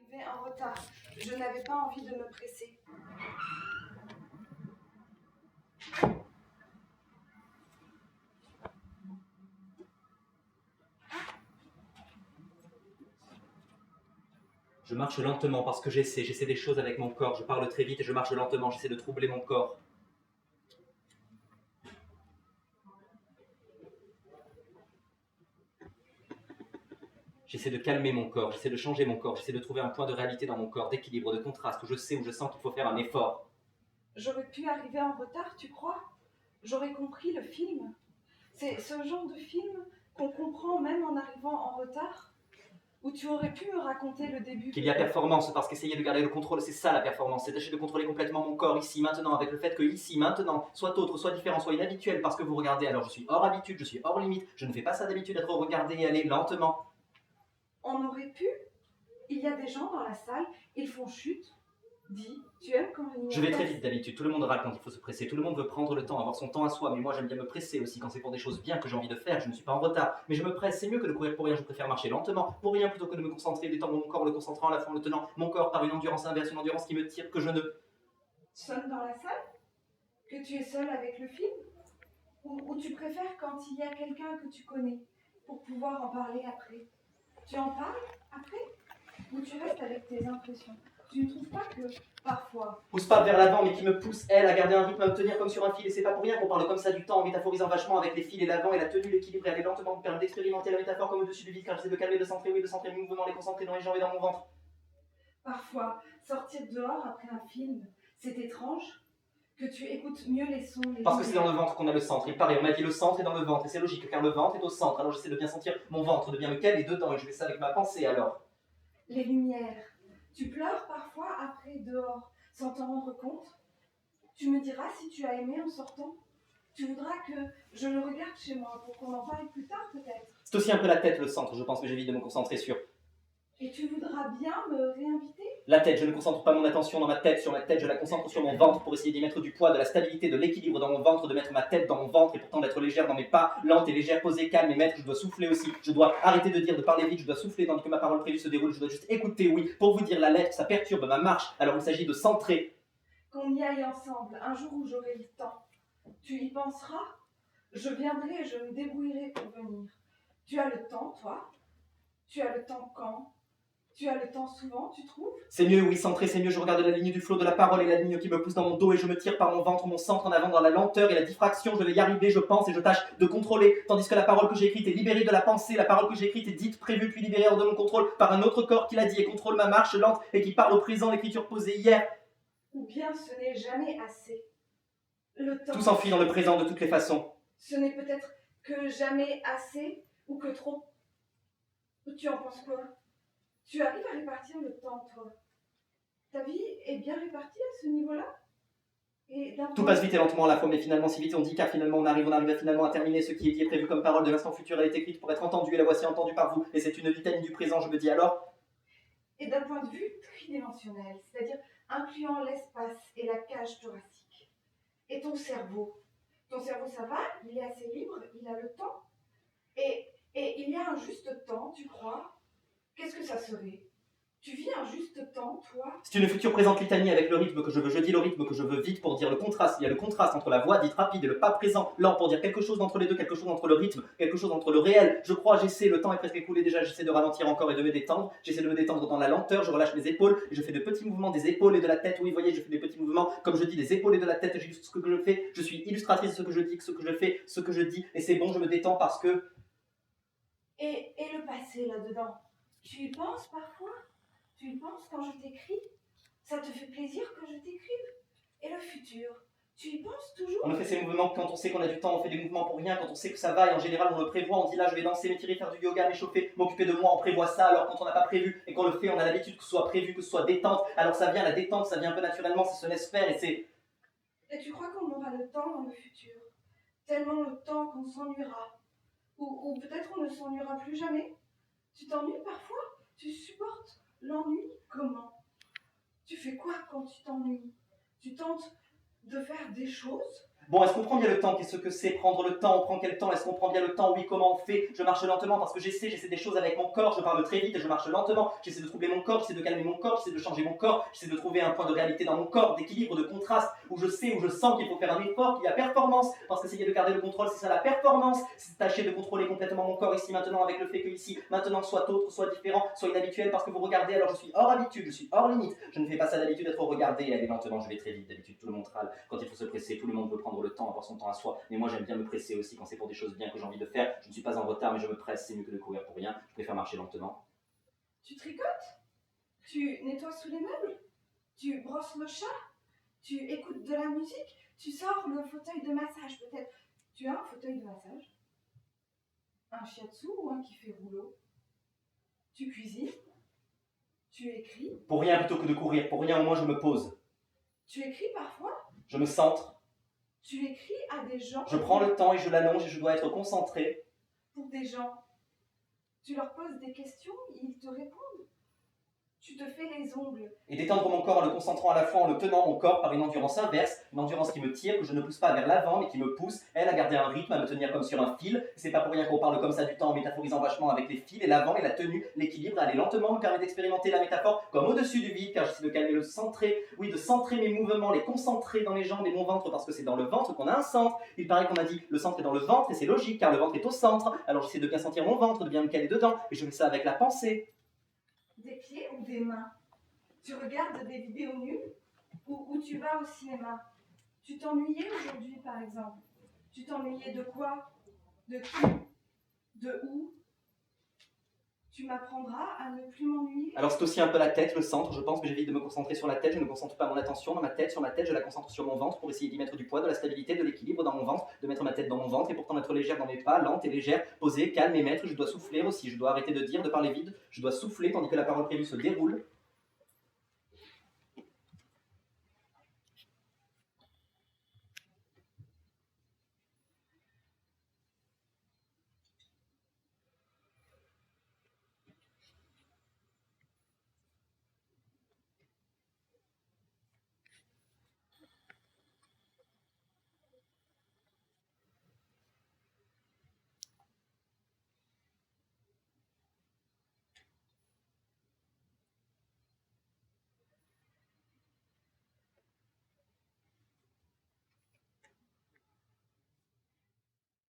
arrivée en retard. Je n'avais pas envie de me presser. Je marche lentement parce que j'essaie des choses avec mon corps. Je parle très vite et je marche lentement, j'essaie de troubler mon corps. J'essaie de calmer mon corps, j'essaie de changer mon corps, j'essaie de trouver un point de réalité dans mon corps, d'équilibre, de contraste, où je sais, où je sens qu'il faut faire un effort. J'aurais pu arriver en retard, tu crois? J'aurais compris le film. C'est ce genre de film qu'on comprend même en arrivant en retard. Où tu aurais pu me raconter le début. Qu'il y a performance, parce qu'essayer de garder le contrôle, c'est ça la performance. C'est tâcher de contrôler complètement mon corps ici, maintenant, avec le fait que ici, maintenant, soit autre, soit différent, soit inhabituel, parce que vous regardez. Alors je suis hors habitude, je suis hors limite, je ne fais pas ça d'habitude, être regardé et aller lentement. On aurait pu. Il y a des gens dans la salle, ils font chute. Dis, tu aimes quand il y a... Je vais très vite d'habitude, tout le monde râle quand il faut se presser, tout le monde veut prendre le temps, avoir son temps à soi, mais moi j'aime bien me presser aussi quand c'est pour des choses bien que j'ai envie de faire, je ne suis pas en retard, mais je me presse, c'est mieux que de courir pour rien, je préfère marcher lentement, pour rien plutôt que de me concentrer, détendre mon corps, le concentrant à la fois en le tenant, mon corps par une endurance inverse, une endurance qui me tire, que je ne... Sonne dans la salle? Que tu es seul avec le film? Ou tu préfères quand il y a quelqu'un que tu connais, pour pouvoir en parler après? Tu en parles après? Ou tu restes avec tes impressions? Tu ne trouves pas que, parfois... Pousse pas vers l'avant, mais qui me pousse, elle, à garder un rythme, à me tenir comme sur un fil, et c'est pas pour rien qu'on parle comme ça du temps, en métaphorisant vachement avec les fils et l'avant, et la tenue, l'équilibre, et aller lentement me permet d'expérimenter la métaphore comme au-dessus du vide, car j'essaie de calmer, de centrer, oui, de centrer mes mouvements, les concentrer dans les jambes et dans mon ventre. Parfois, sortir dehors après un film, c'est étrange que tu écoutes mieux les sons. Parce que c'est dans le ventre qu'on a le centre. Il paraît, on m'a dit le centre est dans le ventre, et c'est logique, car le ventre est au centre. Alors j'essaie de bien sentir mon ventre, de bien me caler dedans, et je fais ça avec ma pensée alors. Les lumières. Tu pleures parfois après dehors, sans t'en rendre compte? Tu me diras si tu as aimé en sortant? Tu voudras que je le regarde chez moi pour qu'on en parle plus tard peut-être? C'est aussi un peu la tête le centre, je pense, mais j'évite de me concentrer sur. Et tu voudras bien me réinviter? La tête, je ne concentre pas mon attention dans ma tête, sur ma tête, je la concentre sur mon ventre pour essayer d'y mettre du poids, de la stabilité, de l'équilibre dans mon ventre, de mettre ma tête dans mon ventre et pourtant d'être légère dans mes pas, lente et légère, posée, calme et maître. Je dois souffler aussi, je dois arrêter de dire, de parler vite, je dois souffler tandis que ma parole prévue se déroule, je dois juste écouter, oui. Pour vous dire, la lettre, ça perturbe ma marche, alors il s'agit de centrer. Qu'on y aille ensemble, un jour où j'aurai le temps. Tu y penseras? Je viendrai et je me débrouillerai pour venir. Tu as le temps, toi? Tu as le temps quand? Tu as le temps souvent, tu trouves? C'est mieux, oui, centré, c'est mieux. Je regarde la ligne du flot de la parole et la ligne qui me pousse dans mon dos et je me tire par mon ventre, mon centre en avant dans la lenteur et la diffraction. Je vais y arriver, je pense et je tâche de contrôler. Tandis que la parole que j'ai écrite est libérée de la pensée, la parole que j'ai écrite est dite, prévue, puis libérée hors de mon contrôle par un autre corps qui l'a dit et contrôle ma marche lente et qui parle au présent, l'écriture posée hier. Ou bien ce n'est jamais assez. Le temps... Tout s'enfuit dans le présent de toutes les façons. Ce n'est peut-être que jamais assez ou que trop. Tu en penses quoi? Tu arrives à répartir le temps, toi? Ta vie est bien répartie à ce niveau-là? Et tout passe vite et lentement à la fois, mais finalement si vite on dit, car finalement on arrive finalement à terminer ce qui est dit et prévu comme parole de l'instant futur. Elle est écrite pour être entendue et la voici entendue par vous. Et c'est une vitamine du présent, je me dis alors. Et d'un point de vue tridimensionnel, c'est-à-dire incluant l'espace et la cage thoracique. Et ton cerveau? Ton cerveau, ça va? Il est assez libre? Il a le temps? Et il y a un juste temps, tu crois? Qu'est-ce que ça serait? Tu vis un juste temps, toi? C'est une future présente litanie avec le rythme que je veux. Je dis le rythme que je veux vite pour dire le contraste. Il y a le contraste entre la voix dite rapide et le pas présent lent pour dire quelque chose d'entre les deux, quelque chose entre le rythme, quelque chose entre le réel. Je crois, j'essaie, le temps est presque écoulé déjà, j'essaie de ralentir encore et de me détendre. J'essaie de me détendre dans la lenteur, je relâche mes épaules et je fais de petits mouvements des épaules et de la tête. Oui, vous voyez, je fais des petits mouvements, comme je dis, des épaules et de la tête. J'illustre ce que je fais, je suis illustratrice de ce que je dis, ce que je fais, ce que je dis. Et c'est bon, je me détends parce que... Et le passé là-dedans? Tu y penses parfois? Tu y penses quand je t'écris? Ça te fait plaisir que je t'écrive? Et le futur? Tu y penses toujours? On fait ces mouvements quand on sait qu'on a du temps, on fait des mouvements pour rien, quand on sait que ça va, et en général on le prévoit, on dit là je vais danser, m'étirer, faire du yoga, m'échauffer, m'occuper de moi, on prévoit ça, alors quand on n'a pas prévu et qu'on le fait, on a l'habitude que ce soit prévu, que ce soit détente, alors ça vient, la détente, ça vient un peu naturellement, ça se laisse faire et c'est... Et tu crois qu'on aura le temps dans le futur? Tellement le temps qu'on s'ennuiera? Ou peut-être on ne s'ennuiera plus jamais? Tu t'ennuies parfois? Tu supportes l'ennui comment? Tu fais quoi quand tu t'ennuies? Tu tentes de faire des choses? Bon, est-ce qu'on prend bien le temps? Qu'est-ce que c'est prendre le temps? On prend quel temps? Est-ce qu'on prend bien le temps? Oui, comment on fait? Je marche lentement parce que j'essaie des choses avec mon corps, je parle très vite et je marche lentement. J'essaie de troubler mon corps, j'essaie de calmer mon corps, j'essaie de changer mon corps, j'essaie de trouver un point de réalité dans mon corps, d'équilibre, de contraste, où je sais, où je sens qu'il faut faire un effort, qu'il y a performance, parce que c'est de garder le contrôle, c'est ça la performance, c'est tâcher de contrôler complètement mon corps ici maintenant avec le fait que ici, maintenant, soit autre, soit différent, soit inhabituel, parce que vous regardez, alors je suis hors habitude, je suis hors limite, je ne fais pas ça d'habitude d'être regardé et aller lentement, je vais très vite, d'habitude tout le monde râle, quand il faut se presser, tout le monde veut prendre le temps, avoir son temps à soi, mais moi j'aime bien me presser aussi quand c'est pour des choses bien que j'ai envie de faire, je ne suis pas en retard mais je me presse, c'est mieux que de courir pour rien, je préfère marcher lentement. Tu tricotes? Tu nettoies sous les meubles? Tu brosses le chat? Tu écoutes de la musique? Tu sors le fauteuil de massage peut-être? Tu as un fauteuil de massage? Un shiatsu ou un qui fait rouleau? Tu cuisines? Tu écris? Pour rien plutôt que de courir, pour rien au moins je me pose. Tu écris parfois? Je me centre, Tu écris à des gens? je prends le temps et je l'allonge et je dois être concentré. Pour des gens. Tu leur poses des questions, ils te répondent. Tu te fais les ongles. Et d'étendre mon corps en le concentrant à la fois, en le tenant mon corps par une endurance inverse, une endurance qui me tire, que je ne pousse pas vers l'avant, mais qui me pousse, elle, à garder un rythme, à me tenir comme sur un fil. C'est pas pour rien qu'on parle comme ça du temps en métaphorisant vachement avec les fils, et l'avant et la tenue, l'équilibre, aller lentement me permet d'expérimenter la métaphore comme au-dessus du vide, car j'essaie de calmer le centré, oui, de centrer mes mouvements, les concentrer dans les jambes et mon ventre, parce que c'est dans le ventre qu'on a un centre. Il paraît qu'on a dit le centre est dans le ventre, et c'est logique, car le ventre est au centre. Alors j'essaie de bien sentir mon ventre, de bien me caler dedans, et je fais ça avec la pensée. Des pieds ou des mains? Tu regardes des vidéos nulles ou tu vas au cinéma? Tu t'ennuyais aujourd'hui, par exemple? Tu t'ennuyais de quoi? De qui? De où? Tu m'apprendras à ne plus m'ennuyer? Alors c'est aussi un peu la tête, le centre, je pense que j'évite de me concentrer sur la tête, je ne concentre pas mon attention dans ma tête, sur ma tête, je la concentre sur mon ventre pour essayer d'y mettre du poids, de la stabilité, de l'équilibre dans mon ventre, de mettre ma tête dans mon ventre et pourtant d'être légère dans mes pas, lente et légère, posée, calme et maître, je dois souffler aussi, je dois arrêter de dire, de parler vide, je dois souffler tandis que la parole prévue se déroule.